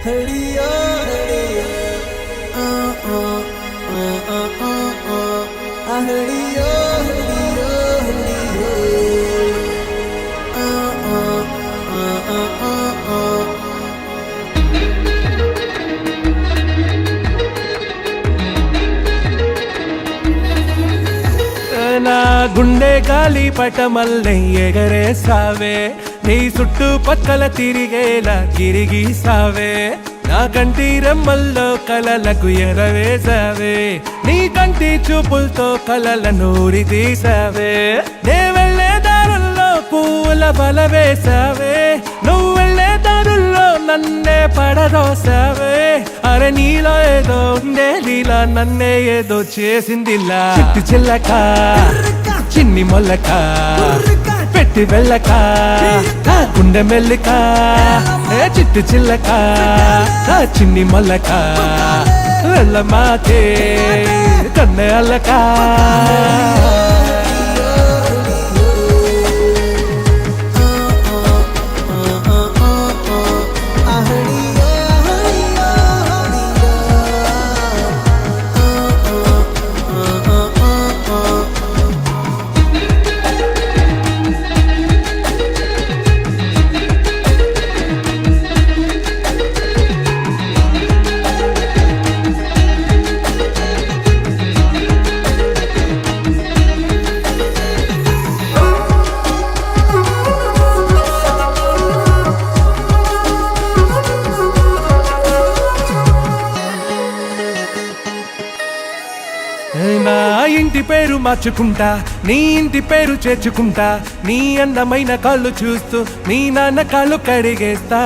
హడియా హడియా ఆ ఆ ఆ ఆ ఆ ఆ హడియా హడియా హడియా ఆ ఆ ఆ ఆ ఆ నా గుండె గాలి పటమల్లే ఎగరేసావే నీ చుట్టూ పక్కల తిరిగేలా తిరిగిసావే నా కంటి రెమ్మల్లో కలలకు ఎరవేసావే నీ కంటి చూపులతో కలలను తీసావే నే వెళ్ళే దారుల్లో పూల బల వేసావే నువ్వు వెళ్ళే దారుల్లో నన్నే పడదోసావే అరే నీలో ఏదో ఉండే లీలా నన్నే ఏదో చేసిందిలా చిట్టి చిల్లక చిన్ని మొల్లక పెట్టి వెళ్ళక గుండె మెల్లిక ఏ చిట్టి చిల్లక చిన్ని మొల్లక వెళ్ళమాకే కన్నె అల్లక నా ఇంటి పేరు మార్చుకుంటా నీ ఇంటి పేరు చేర్చుకుంటా నీ అందమైన కాళ్ళు చూస్తూ నీ నాన్న కాళ్ళు కడిగేస్తా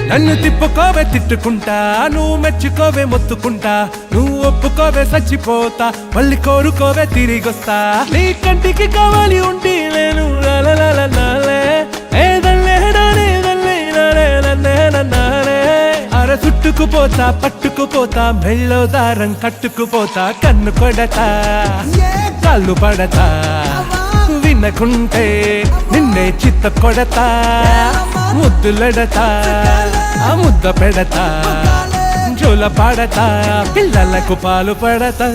నన్ను తిప్పుకోవే తిట్టుకుంటా నువ్వు మెచ్చుకోవే మొత్తుకుంటా నువ్వు ఒప్పుకోవే చచ్చిపోతా మళ్ళీ కోరుకోవే తిరిగొస్తా నీ కంటికి కావాలి ఉంటే నేను అర చుట్టుకుపోతా పట్టుకుపోతా మెళ్ళో దారం కట్టుకుపోతా కన్ను కొడతా కాళ్ళు పడతా వినకుంటే నిన్నే చిత్త కొడతా ముద్దులడతా ఆ ముద్ద పెడతా జోల పాడతా పిల్లలకు పాలు పడతా